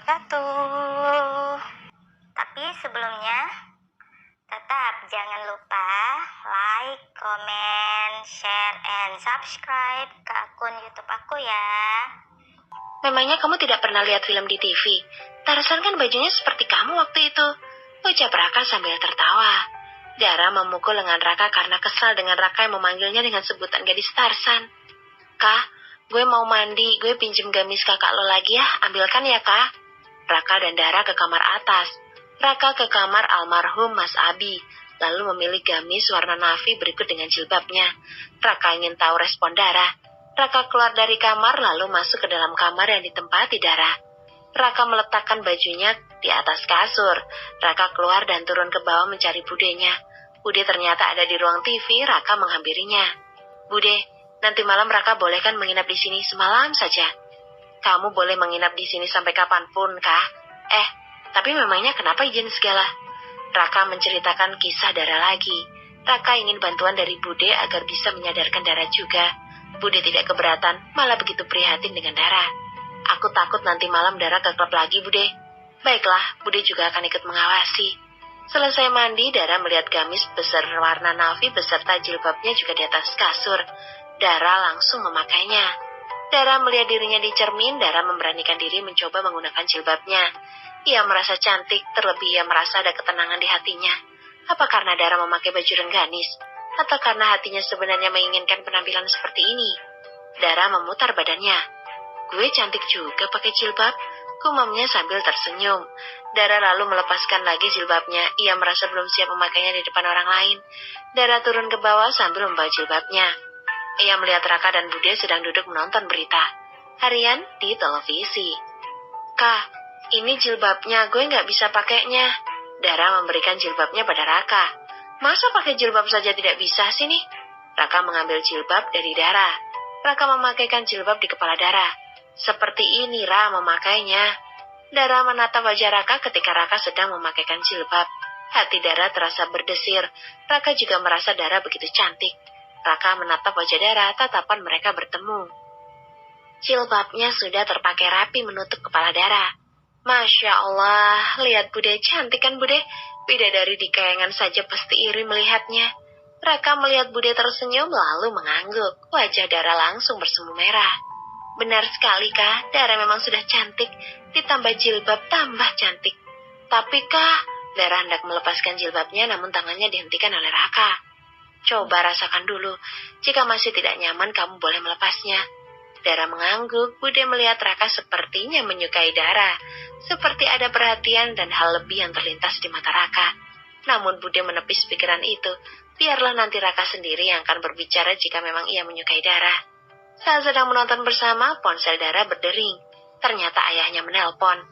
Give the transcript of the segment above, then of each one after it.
wabarakatuh. Tapi sebelumnya, tetap jangan lupa like, comment, share, and subscribe ke akun YouTube aku ya. Memangnya kamu tidak pernah lihat film di TV? Tarzan kan bajunya seperti kamu waktu itu, ucap Raka sambil tertawa. Dara memukul lengan Raka karena kesal dengan Raka yang memanggilnya dengan sebutan gadis Tarzan. Kak, gue mau mandi, gue pinjem gamis kakak lo lagi ya, ambilkan ya kak. Raka dan Dara ke kamar atas. Raka ke kamar almarhum Mas Abi, lalu memilih gamis warna navy berikut dengan jilbabnya. Raka ingin tahu respon Dara. Raka keluar dari kamar lalu masuk ke dalam kamar yang ditempati Dara. Raka meletakkan bajunya di atas kasur. Raka keluar dan turun ke bawah mencari budenya. Bude ternyata ada di ruang TV. Raka menghampirinya. Bude, nanti malam Raka boleh kan menginap di sini semalam saja? Kamu boleh menginap di sini sampai kapanpun, Kak. Tapi memangnya kenapa izin segala? Raka menceritakan kisah Dara lagi. Raka ingin bantuan dari Bude agar bisa menyadarkan Dara juga. Bude tidak keberatan, malah begitu prihatin dengan Dara. Aku takut nanti malam Dara ke klub lagi, Bude. Baiklah, Bude juga akan ikut mengawasi. Selesai mandi, Dara melihat gamis besar warna navy beserta jilbabnya juga di atas kasur. Dara langsung memakainya. Dara melihat dirinya di cermin. Dara memberanikan diri mencoba menggunakan jilbabnya. Ia merasa cantik, terlebih ia merasa ada ketenangan di hatinya. Apa karena Dara memakai baju rengganis? Atau karena hatinya sebenarnya menginginkan penampilan seperti ini? Dara memutar badannya. Gue cantik juga pakai jilbab, gumamnya sambil tersenyum. Dara lalu melepaskan lagi jilbabnya. Ia merasa belum siap memakainya di depan orang lain. Dara turun ke bawah sambil membawa jilbabnya. Ia melihat Raka dan Bude sedang duduk menonton berita harian di televisi. Kak, ini jilbabnya, gue nggak bisa pakainya. Dara memberikan jilbabnya pada Raka. Masa pakai jilbab saja tidak bisa sih nih? Raka mengambil jilbab dari Dara. Raka memakaikan jilbab di kepala Dara. Seperti ini Ra memakainya. Dara menatap wajah Raka ketika Raka sedang memakaikan jilbab. Hati Dara terasa berdesir. Raka juga merasa Dara begitu cantik. Raka menatap wajah Dara, tatapan mereka bertemu. Jilbabnya sudah terpakai rapi menutup kepala Dara. Masya Allah, lihat Bude, cantik kan Bude? Bidadari di kayangan saja pasti iri melihatnya. Raka melihat Bude tersenyum lalu mengangguk. Wajah Dara langsung bersemu merah. Benar sekali Kak, Dara memang sudah cantik. Ditambah jilbab tambah cantik. Tapi Kak, Dara hendak melepaskan jilbabnya namun tangannya dihentikan oleh Raka. Coba rasakan dulu, jika masih tidak nyaman kamu boleh melepasnya. Dara mengangguk. Bude melihat Raka sepertinya menyukai Dara. Seperti ada perhatian dan hal lebih yang terlintas di mata Raka. Namun Bude menepis pikiran itu. Biarlah nanti Raka sendiri yang akan berbicara jika memang ia menyukai Dara. Saat sedang menonton bersama, ponsel Dara berdering. Ternyata ayahnya menelpon.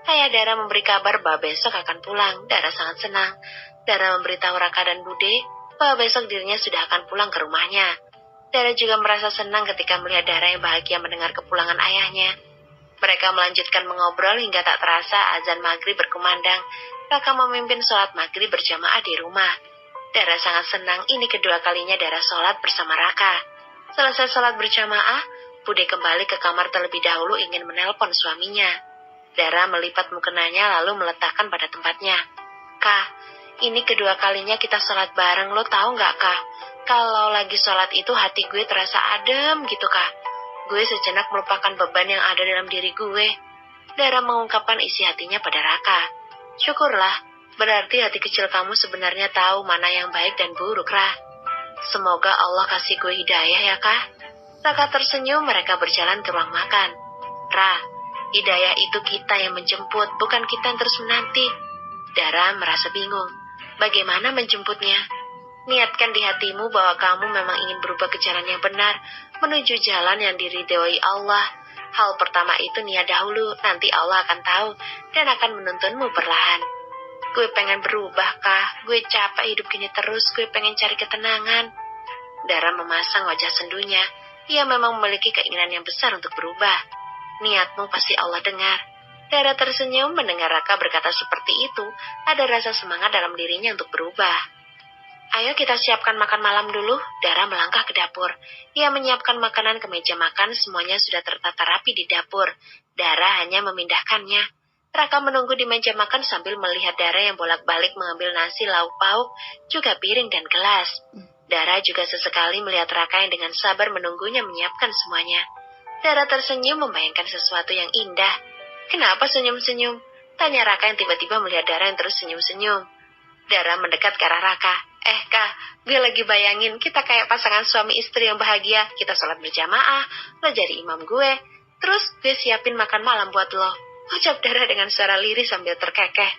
Ayah Dara memberi kabar bahwa besok akan pulang. Dara sangat senang. Dara memberitahu Raka dan Bude bahwa besok dirinya sudah akan pulang ke rumahnya. Dara juga merasa senang ketika melihat Dara yang bahagia mendengar kepulangan ayahnya. Mereka melanjutkan mengobrol hingga tak terasa azan maghrib berkumandang. Raka memimpin sholat maghrib berjamaah di rumah. Dara sangat senang, ini kedua kalinya Dara sholat bersama Raka. Selesai sholat berjamaah, Bude kembali ke kamar terlebih dahulu ingin menelpon suaminya. Dara melipat mukenanya lalu meletakkan pada tempatnya. Kak, ini kedua kalinya kita sholat bareng, lo tahu nggak Kak? Kalau lagi sholat itu hati gue terasa adem gitu Kak. Gue sejenak melupakan beban yang ada dalam diri gue. Dara mengungkapkan isi hatinya pada Raka. Syukurlah, berarti hati kecil kamu sebenarnya tahu mana yang baik dan buruk, Ra. Semoga Allah kasih gue hidayah ya Kak. Raka tersenyum, mereka berjalan ke ruang makan. Ra, hidayah itu kita yang menjemput, bukan kita yang terus menanti. Dara merasa bingung. Bagaimana menjemputnya? Niatkan di hatimu bahwa kamu memang ingin berubah ke jalan yang benar, menuju jalan yang diridhoi Allah. Hal pertama itu niat dahulu, nanti Allah akan tahu dan akan menuntunmu perlahan. Gue pengen berubah, Kak. Gue capek hidup gini terus, gue pengen cari ketenangan. Dara memasang wajah sendunya. Ia memang memiliki keinginan yang besar untuk berubah. Niatmu pasti Allah dengar. Dara tersenyum mendengar Raka berkata seperti itu. Ada rasa semangat dalam dirinya untuk berubah. Ayo kita siapkan makan malam dulu. Dara melangkah ke dapur. Ia menyiapkan makanan ke meja makan. Semuanya sudah tertata rapi di dapur. Dara hanya memindahkannya. Raka menunggu di meja makan sambil melihat Dara yang bolak-balik mengambil nasi, lauk pauk, juga piring dan gelas. Dara juga sesekali melihat Raka yang dengan sabar menunggunya menyiapkan semuanya. Dara tersenyum membayangkan sesuatu yang indah. "Kenapa senyum-senyum?" tanya Raka yang tiba-tiba melihat Dara yang terus senyum-senyum. Dara mendekat ke arah Raka. Kak, gue lagi bayangin kita kayak pasangan suami istri yang bahagia. Kita sholat berjamaah, lo jadi imam gue. Terus gue siapin makan malam buat lo, ucap Dara dengan suara lirih sambil terkekeh.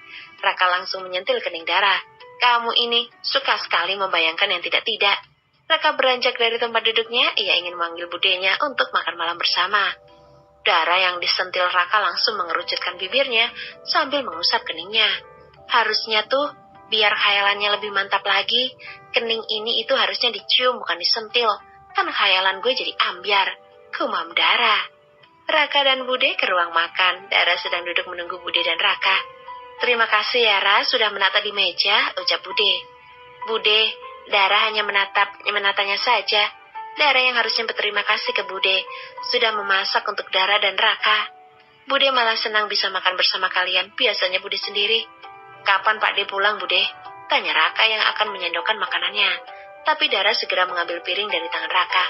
Raka langsung menyentil kening Dara. "Kamu ini suka sekali membayangkan yang tidak-tidak." Raka beranjak dari tempat duduknya, ia ingin memanggil budenya untuk makan malam bersama. Dara yang disentil Raka langsung mengerucutkan bibirnya sambil mengusap keningnya. Harusnya tuh, biar khayalannya lebih mantap lagi, kening ini itu harusnya dicium bukan disentil. Kan khayalan gue jadi ambiar, gumam Dara. Raka dan Bude ke ruang makan. Dara sedang duduk menunggu Bude dan Raka. "Terima kasih ya Ra, sudah menata di meja," ucap Bude. "Bude, Dara hanya menatanya saja." Dara yang harusnya berterima kasih ke Bude, sudah memasak untuk Dara dan Raka. Bude malah senang bisa makan bersama kalian, biasanya Bude sendiri. "Kapan Pak D pulang, Bude?" tanya Raka yang akan menyendokkan makanannya. Tapi Dara segera mengambil piring dari tangan Raka.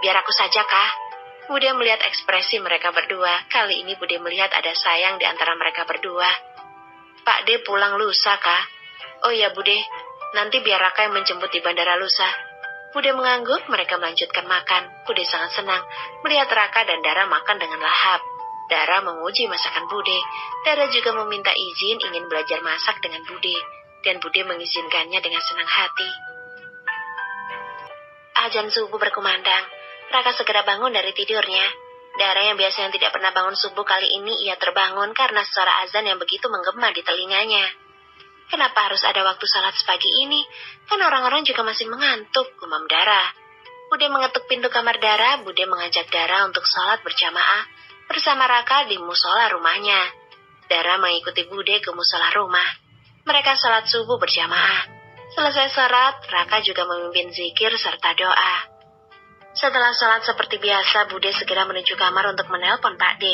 "Biar aku saja, Kak." Bude melihat ekspresi mereka berdua. Kali ini Bude melihat ada sayang di antara mereka berdua. "Pak D pulang lusa, Kak." "Oh iya, Bude. Nanti biar Raka yang menjemput di bandara lusa." Bude mengangguk, mereka melanjutkan makan. Bude sangat senang melihat Raka dan Dara makan dengan lahap. Dara memuji masakan Bude. Dara juga meminta izin ingin belajar masak dengan Bude. Dan Bude mengizinkannya dengan senang hati. Azan subuh berkumandang. Raka segera bangun dari tidurnya. Dara yang biasanya tidak pernah bangun subuh kali ini ia terbangun karena suara azan yang begitu menggema di telinganya. "Kenapa harus ada waktu salat sepagi ini? Kan orang-orang juga masih mengantuk," gumam Dara. Bude mengetuk pintu kamar Dara. Bude mengajak Dara untuk salat berjamaah bersama Raka di musola rumahnya. Dara mengikuti Bude ke musola rumah. Mereka salat subuh berjamaah. Selesai salat, Raka juga memimpin zikir serta doa. Setelah salat seperti biasa, Bude segera menuju kamar untuk menelpon Pak D.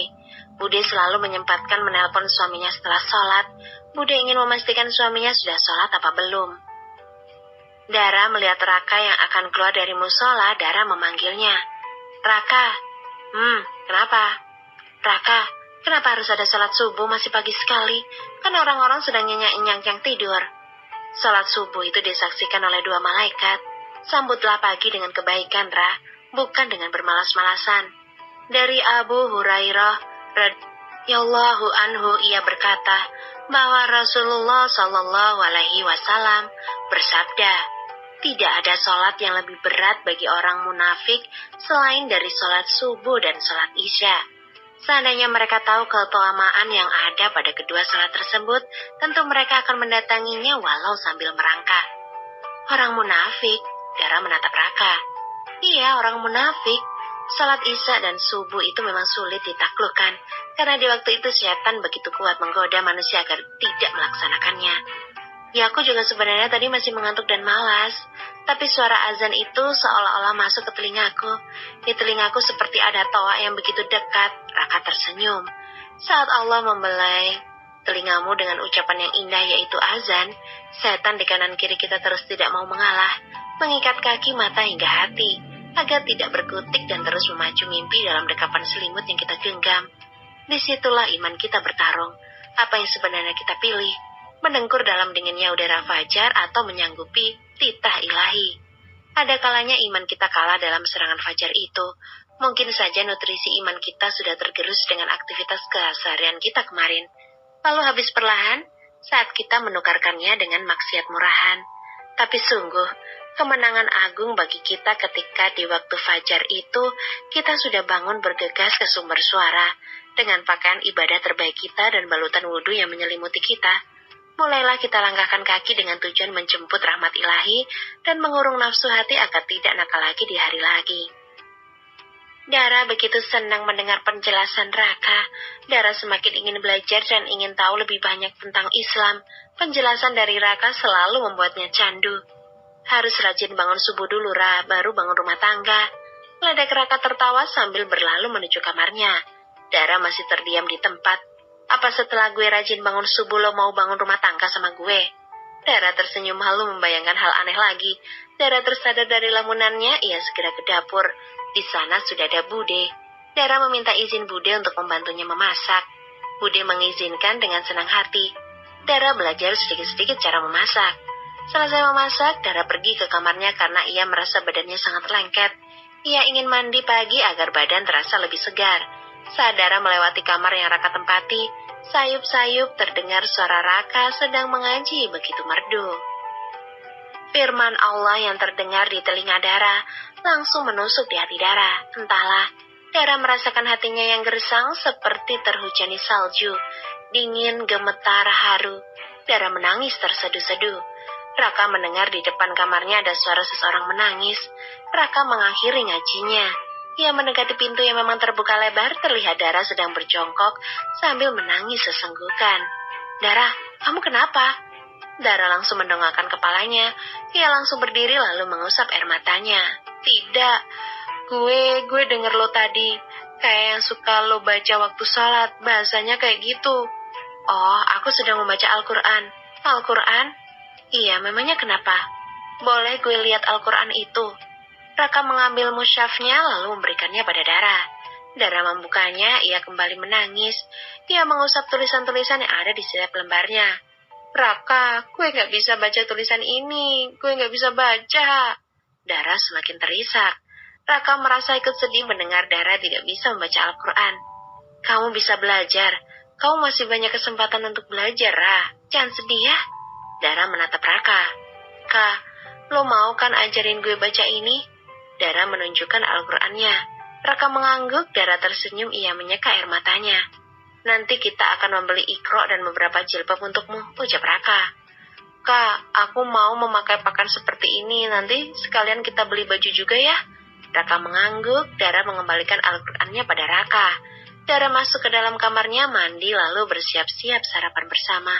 Bude selalu menyempatkan menelpon suaminya setelah salat. Bude ingin memastikan suaminya sudah salat apa belum. Dara melihat Raka yang akan keluar dari musola. Dara memanggilnya. "Raka." Kenapa?" "Raka, kenapa harus ada salat subuh masih pagi sekali? Kan orang-orang sedang nyenyak-nyenyak yang tidur." "Salat subuh itu disaksikan oleh 2 malaikat. Sambutlah pagi dengan kebaikan, Ra, bukan dengan bermalas-malasan." Dari Abu Hurairah radhiyallahu anhu ia berkata bahwa Rasulullah Shallallahu Alaihi Wasallam bersabda, "Tidak ada sholat yang lebih berat bagi orang munafik selain dari sholat subuh dan sholat isya. Seandainya mereka tahu keutamaan yang ada pada kedua sholat tersebut, tentu mereka akan mendatanginya walau sambil merangkak." "Orang munafik?" Dara menatap Raka. "Iya, orang munafik. Salat isya dan subuh itu memang sulit ditaklukkan, karena di waktu itu setan begitu kuat menggoda manusia agar tidak melaksanakannya. Ya aku juga sebenarnya tadi masih mengantuk dan malas, tapi suara azan itu seolah-olah masuk ke telingaku. Di telingaku seperti ada toa yang begitu dekat." Raka tersenyum. "Saat Allah membelai telingamu dengan ucapan yang indah yaitu azan, setan di kanan kiri kita terus tidak mau mengalah, mengikat kaki, mata hingga hati, agar tidak berkutik dan terus memacu mimpi dalam dekapan selimut yang kita genggam. Disitulah iman kita bertarung. Apa yang sebenarnya kita pilih? Mendengkur dalam dinginnya udara fajar atau menyanggupi titah ilahi? Ada kalanya iman kita kalah dalam serangan fajar itu. Mungkin saja nutrisi iman kita sudah tergerus dengan aktivitas keseharian kita kemarin. Lalu habis perlahan saat kita menukarkannya dengan maksiat murahan. Tapi sungguh, kemenangan agung bagi kita ketika di waktu fajar itu kita sudah bangun bergegas ke sumber suara dengan pakaian ibadah terbaik kita dan balutan wudhu yang menyelimuti kita. Mulailah kita langkahkan kaki dengan tujuan menjemput rahmat ilahi dan mengurung nafsu hati agar tidak nakal lagi di hari lagi. Dara begitu senang mendengar penjelasan Raka. Dara semakin ingin belajar dan ingin tahu lebih banyak tentang Islam. Penjelasan dari Raka selalu membuatnya candu. "Harus rajin bangun subuh dulu, Ra, baru bangun rumah tangga." Ledek Raka tertawa sambil berlalu menuju kamarnya. Dara masih terdiam di tempat. Apa setelah gue rajin bangun subuh lo mau bangun rumah tangga sama gue? Dara tersenyum halu membayangkan hal aneh lagi. Dara tersadar dari lamunannya, ia segera ke dapur. Di sana sudah ada Bude. Dara meminta izin Bude untuk membantunya memasak. Bude mengizinkan dengan senang hati. Dara belajar sedikit-sedikit cara memasak. Selesai memasak, Dara pergi ke kamarnya karena ia merasa badannya sangat lengket. Ia ingin mandi pagi agar badan terasa lebih segar. Saat Dara melewati kamar yang Raka tempati, sayup-sayup terdengar suara Raka sedang mengaji begitu merdu. Firman Allah yang terdengar di telinga Dara langsung menusuk di hati Dara. Entahlah, Dara merasakan hatinya yang gersang seperti terhujani salju. Dingin, gemetar, haru. Dara menangis terseduh-seduh. Raka mendengar di depan kamarnya ada suara seseorang menangis. Raka mengakhiri ngajinya. Ia mendekati pintu yang memang terbuka lebar, terlihat Dara sedang berjongkok sambil menangis sesenggukan. Dara, kamu kenapa? Dara langsung mendongakkan kepalanya. Ia langsung berdiri lalu mengusap air matanya. Tidak, gue denger lo tadi. Kayak yang suka lo baca waktu sholat, bahasanya kayak gitu. Oh, aku sedang membaca Al-Quran. Al-Quran? Iya, memangnya kenapa? Boleh gue lihat Al-Quran itu? Raka mengambil musyafnya lalu memberikannya pada Dara. Dara membukanya, ia kembali menangis. Ia mengusap tulisan-tulisan yang ada di setiap lembarnya. Raka, gue gak bisa baca tulisan ini. Gue gak bisa baca. Dara semakin terisak. Raka merasa ikut sedih mendengar Dara tidak bisa membaca Al-Quran. Kamu bisa belajar. Kamu masih banyak kesempatan untuk belajar, Ra. Jangan sedih ya. Dara menatap Raka. Kak, lo mau kan ajarin gue baca ini? Dara menunjukkan Al-Qurannya. Raka mengangguk, Dara tersenyum, ia menyeka air matanya. Nanti kita akan membeli Iqra dan beberapa jilbab untukmu, ucap Raka. Kak, aku mau memakai pakaian seperti ini, nanti sekalian kita beli baju juga ya. Raka mengangguk, Dara mengembalikan Al-Qurannya pada Raka. Dara masuk ke dalam kamarnya, mandi lalu bersiap-siap sarapan bersama.